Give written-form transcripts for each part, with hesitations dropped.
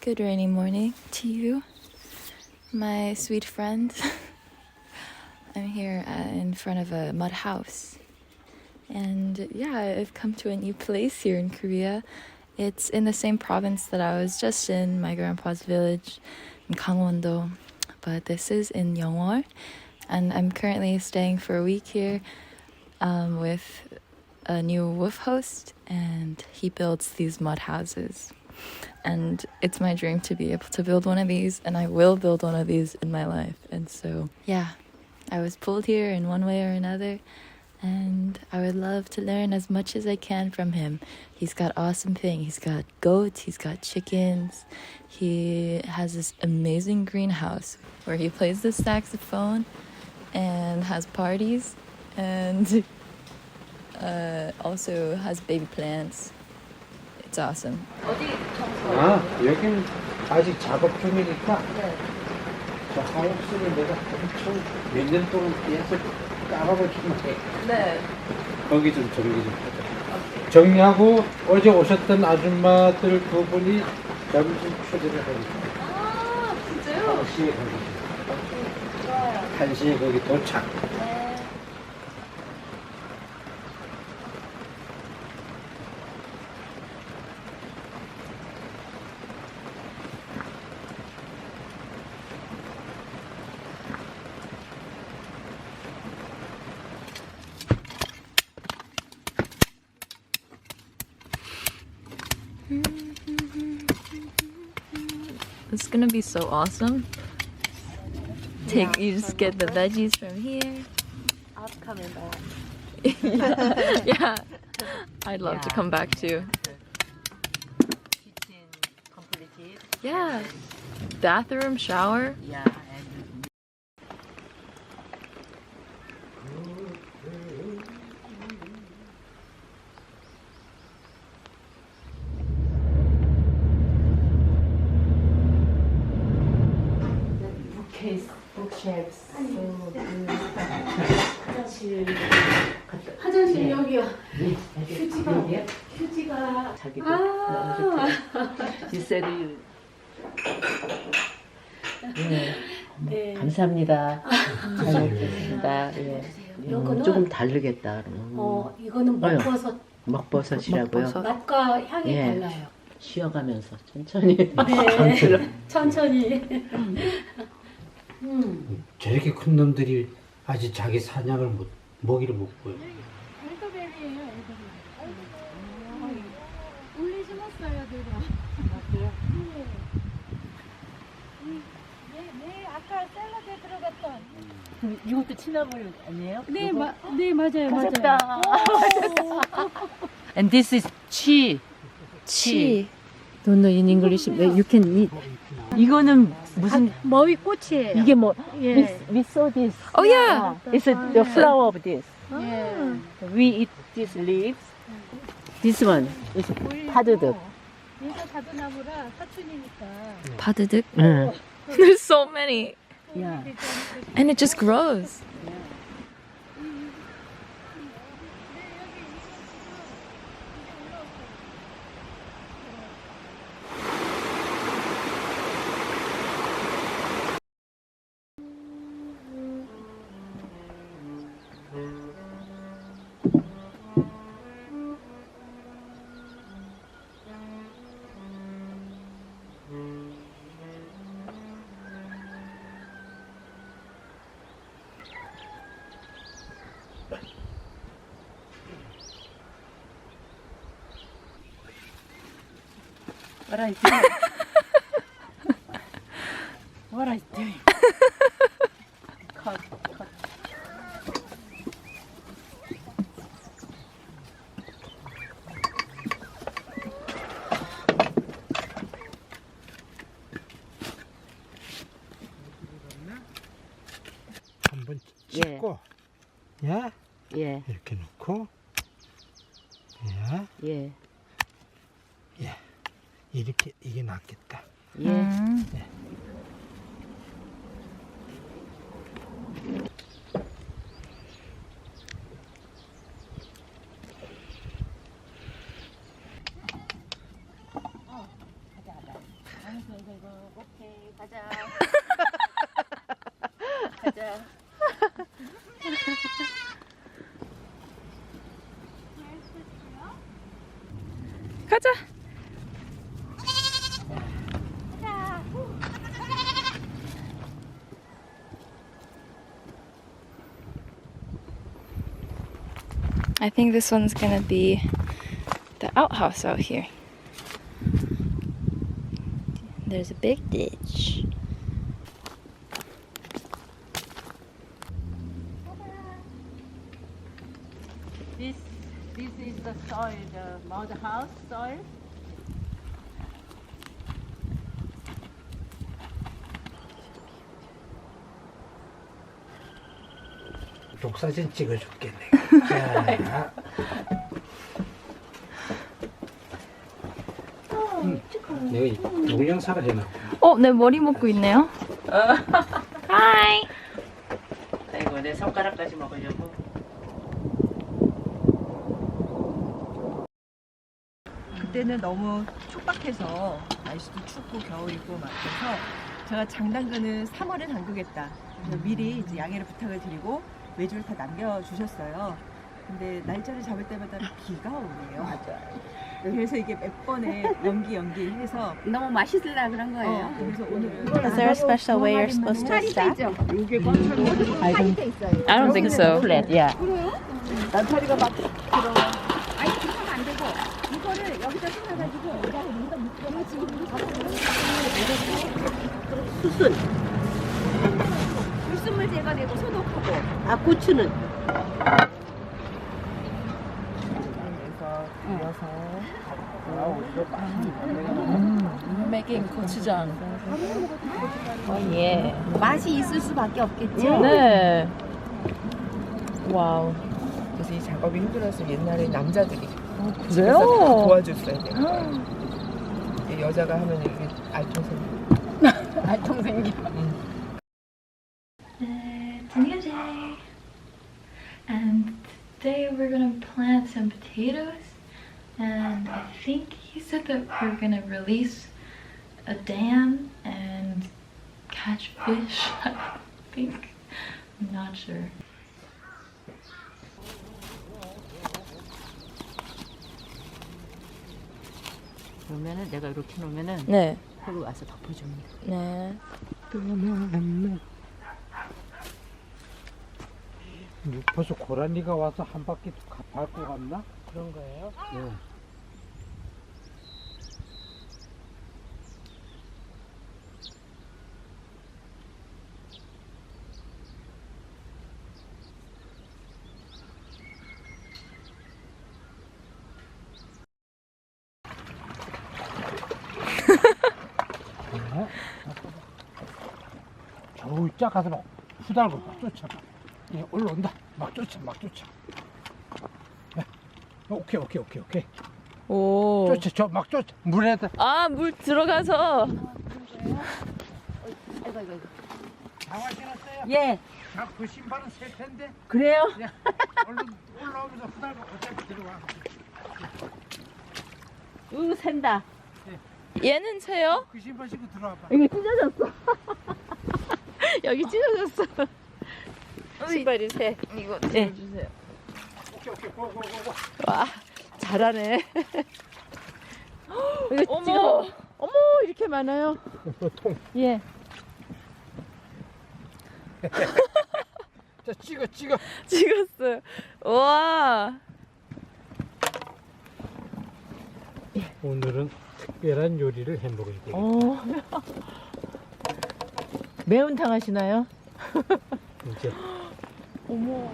Good rainy morning to you, my sweet friend. I'm here in front of a mud house. And yeah, I've come to a new place here in Korea. It's in the same province that I was just in, my grandpa's village in Gangwon-do. But this is in Yeongwol. And I'm currently staying for a week here with a new woof host. And he builds these mud houses. And it's my dream to be able to build one of these, and I will build one of these in my life. And so, yeah, I was pulled here in one way or another, and I would love to learn as much as I can from him. He's got awesome things. He's got goats, he's got chickens. He has this amazing greenhouse where he plays the saxophone and has parties, and also has baby plants. It's awesome. 여기는 아직 작업 중이니까 저 하우스를 내가 엄청 몇 년 동안 계속 깔아보기만 해. 네. 거기 좀 정리 좀 하자. 정리하고 어제 오셨던 아줌마들 두 분이 점심 초대를 하니까. 아, 진짜요? 1시에 가기. 오케이, 좋아요. 1시에 거기 도착. 네. It's gonna be so awesome. You just get the veggies from here. I'll come in back. Yeah. I'd love to come back too. Kitchen completed. Yeah. Bathroom, shower. Yeah, and bookshelves. 화장실 여기요. 휴지가 자기도 너무 좋대요. You said you. 네. 감사합니다. 잘 먹겠습니다. 예. 요거는 조금 다르겠다. 그러면. 이거는 먹버섯. 먹버섯이라고요. 먹버섯. 맛과 향이 예. 달라요. 쉬어가면서 천천히. 네. 천천히. 저렇게 큰 놈들이 아직 자기 사냥을 먹이를 못 보여. 엘더베리예요, 엘더베리. 원래 심었어요, 내가. 네, 아까 샐러드에 들어갔던. 이것도 치나물 아니에요? 네, 네 맞아요, 맞았다. 맞아요. And this is chi. Chi. Don't know in English. You can eat. 이거는 무슨 머위 꽃이에요. 이게 뭐? 예. We saw this. Oh yeah. It's the flower of this. 예. We eat these leaves. This one is 파드득. 얘가 자두나무라 사춘이니까. Padudik. 응. There's so many. Yeah. And it just grows. What are you doing? What are you doing? Cut. 한번 찍고, 야, 예. 이렇게 놓고, 야, 예. 야, 이렇게 이게 낫겠다. 예. 오케이, 가자. 가자. 가자. I think this one's gonna be the outhouse out here. There's a big ditch. This is the soil, the mud house soil. 독사진 찍어줄게 내가. 자. 내가 동영상을 해놨고. 내 머리 먹고 있네요. 하이. 아이고, 내 손가락까지 먹으려고. 그때는 너무 촉박해서 날씨도 춥고 겨울이고 막 그래서 제가 장담그는 3월에 담그겠다. 그래서 미리 이제 양해를 부탁을 드리고 외주를 다 남겨주셨어요. 근데 날짜를 잡을 때마다 비가 오네요. 맞아요. 그래서 이게 몇 번에 연기해서 너무 맛있으려 그런 거예요. 그래서 오늘은 Is there a special way you're supposed to stack? 이게 꽉 차면 I don't think so. 플랫, 야. 날파리가 막 들어와. 아니 그러면 안 되고 이거를 여기다 쏟아가지고 여기다 묶어서 수순. 불순물 제거되고 소독하고. 아, 고추는? Making 고추장. 예. 맛이 있을 수밖에 없겠죠. 네. 와우. 그래서 이 작업이 힘들어서 옛날에 남자들이 그래요? 집에서 다 도와줬어야 돼요. 여자가 하면 이게 알통생. 알통생기. It's a new day, and today we're gonna plant some potatoes. And I think he said that we're gonna release a dam and catch fish. I think. I'm not sure. 그러면은 내가 이렇게 놓으면은 네. 거기 와서 덮어주면 돼. 네. 벌써 고라니가 와서 한 바퀴 밟고 갔나? 그런 거예요? 네. 저 쫙 가서 막 후달고 막 쫓아가. 예, 올라온다. 막 쫓아. 야, 오케이. 오. 쫓아, 막 쫓아. 물에다. 아, 물 들어가서. 장화 신었어요? 예. 그 신발은 셀 텐데. 그래요? 야, 얼른 올라오면서 후달고 어차피 들어와. 샌다. 얘는 새요? 그 신발 신고 들어와봐. 이거 찢어졌어. 여기 찢어졌어. 신발이 새. 이거 네. 들어주세요. 오케이, 고고고고. 와, 잘하네. 이거 어머. 지금, 어머, 이렇게 많아요. 통. 예. 자, 찍어. 찍었어요. 와. 오늘은 특별한 요리를 해 먹을 거예요. 어. 매운탕 하시나요? 이제 어머.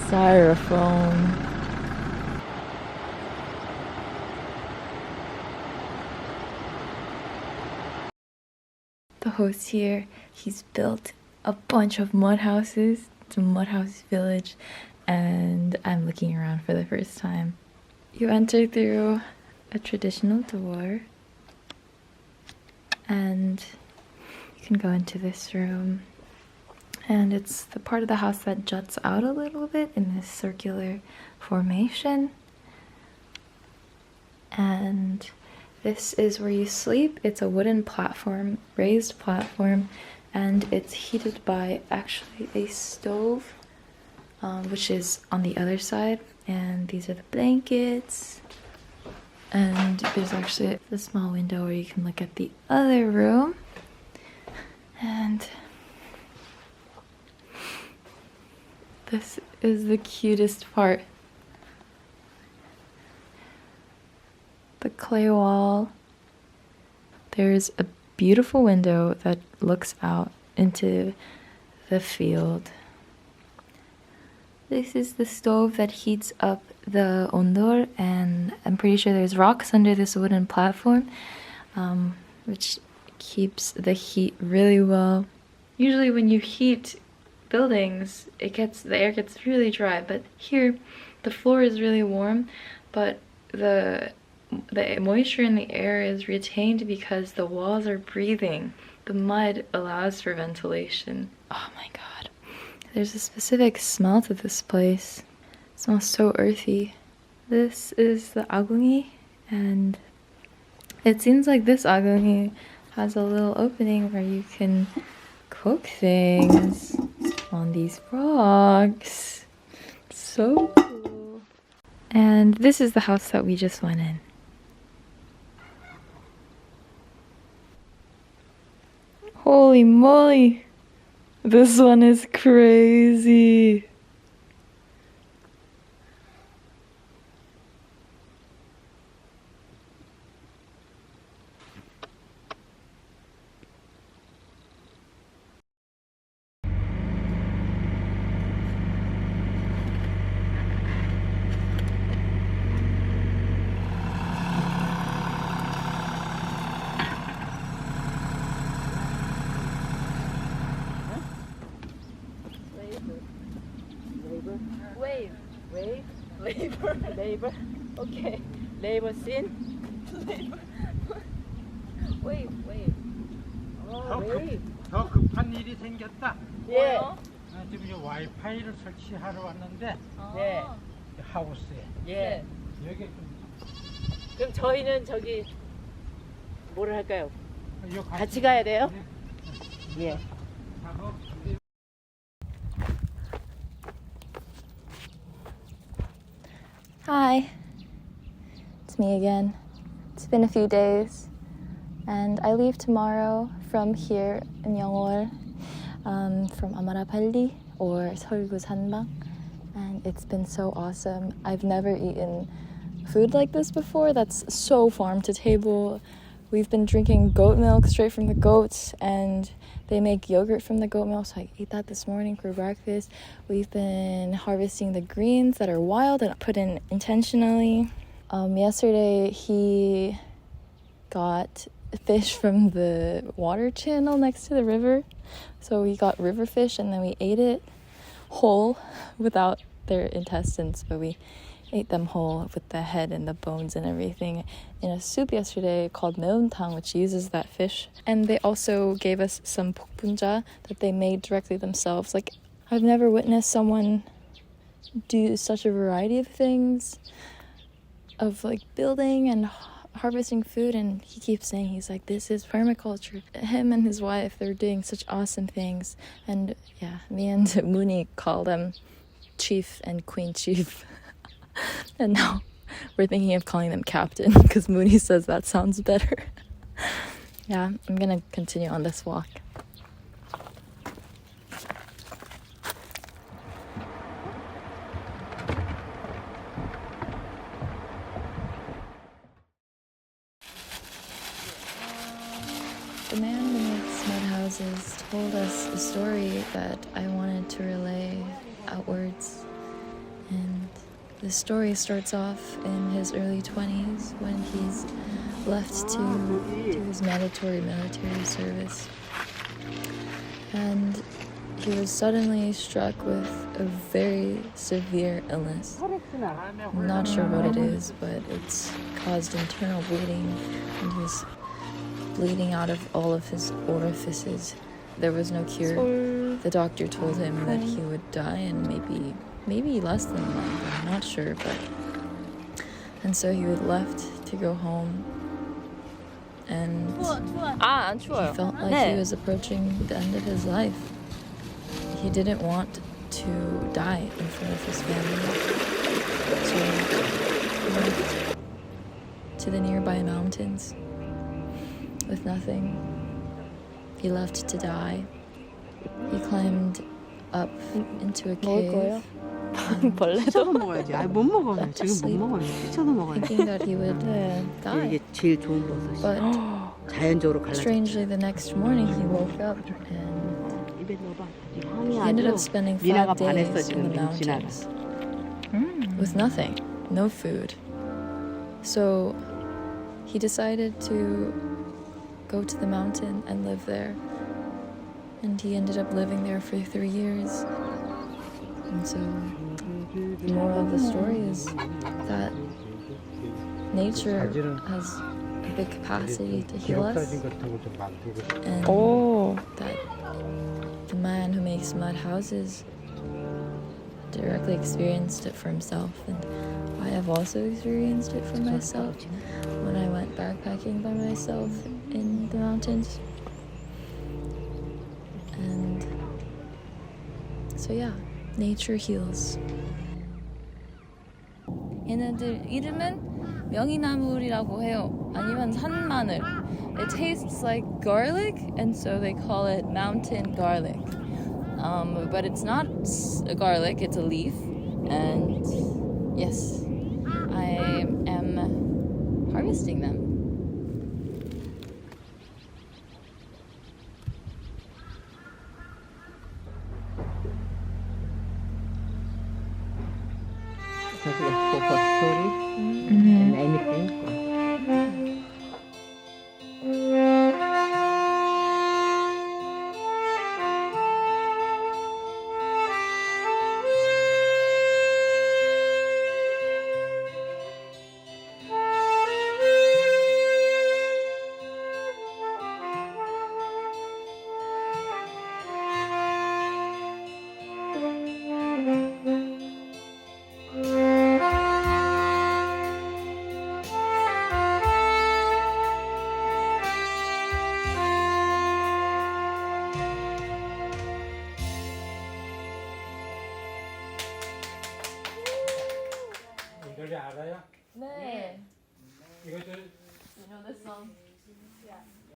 Styrofoam. host here. He's built a bunch of mud houses. It's a mud house village, and I'm looking around for the first time. You enter through a traditional door, and you can go into this room. And it's the part of the house that juts out a little bit in this circular formation. And this is where you sleep. It's a wooden platform, raised platform, and it's heated by actually a stove, which is on the other side. And these are the blankets. And there's actually a small window where you can look at the other room. And this is the cutest part. The clay wall. There's a beautiful window that looks out into the field. This is the stove that heats up the ondol, and I'm pretty sure there's rocks under this wooden platform, which keeps the heat really well. Usually when you heat buildings, the air gets really dry, but here the floor is really warm, but the moisture in the air is retained because the walls are breathing. The mud allows for ventilation. Oh my god. There's a specific smell to this place. It smells so earthy. This is the agungi, and it seems like this agungi has a little opening where you can cook things on these rocks. So cool. And this is the house that we just went in. Holy moly! This one is crazy. Labor. Okay. Labor scene. Wave. wave. 더 급한 일이 생겼다. 예. 지금 이 와이파이를 설치하러 왔는데 예. 하우스에. 예. 여기 좀 그럼 저희는 저기 뭐를 할까요? 요 같이 가야 돼요? 예. 작업 Hi, it's me again. It's been a few days, and I leave tomorrow from here in Yeongwol, from Amarapalli or Seolgu Sanbang, and it's been so awesome. I've never eaten food like this before. That's so farm to table. We've been drinking goat milk straight from the goats, and they make yogurt from the goat milk, so I ate that this morning for breakfast. We've been harvesting the greens that are wild and put in intentionally. Yesterday, he got fish from the water channel next to the river. So we got river fish, and then we ate it whole without their intestines, but we ate them whole with the head and the bones and everything in a soup yesterday called meontang, which uses that fish. And they also gave us some pokpunja that they made directly themselves. Like, I've never witnessed someone do such a variety of things, of like building and harvesting food. And he keeps saying, he's like, this is permaculture. Him and his wife, they're doing such awesome things. And yeah, me and Moonhei call them Chief and Queen Chief. And now we're thinking of calling them Captain because Moonhei says that sounds better. Yeah, I'm gonna continue on this walk. The man who makes mud houses told us a story that I wanted to relay outwards. And the story starts off in his early 20s when he's left to do his mandatory military service. And he was suddenly struck with a very severe illness. I'm not sure what it is, but it's caused internal bleeding, and he was bleeding out of all of his orifices. There was no cure. The doctor told him that he would die in maybe less than a month. I'm not sure, and so he was left to go home, and 안 he 추워요. felt like he was approaching the end of his life. He didn't want to die in front of his family, so he went to the nearby mountains with nothing. He left to die. He climbed up into a cave, 벌레도 피쳐서 먹어야지. 아, 못 먹어요. 지금 못 먹어요. 피쳐서 먹어요. thinking that he would die. 이게 제일 좋은 버섯이. But 자연적으로 갈라져. strangely, the next morning he woke up and 입에 넣어봐. 향이 he ended up 아주 spending 미나가 5 반했어 days in the 지금 미나가. mountains with nothing, no food. So he decided to go to the mountain and live there. And he ended up living there for 3 years. And so the moral of the story is that nature has a big capacity to heal us, 기록사진 같은 거 좀 만들고 싶어. and that the man who makes mud houses directly experienced it for himself, and I have also experienced it for myself when I went backpacking by myself in the mountains. And so yeah, nature heals. 얘네들 이름은 명이나물이라고 해요. 아니면 산마늘. It tastes like garlic, and so they call it mountain garlic. But it's not a garlic, it's a leaf. And yes, I am harvesting them. for story and anything. 노래 알아요? 네. 이것도 You know this song? Yeah.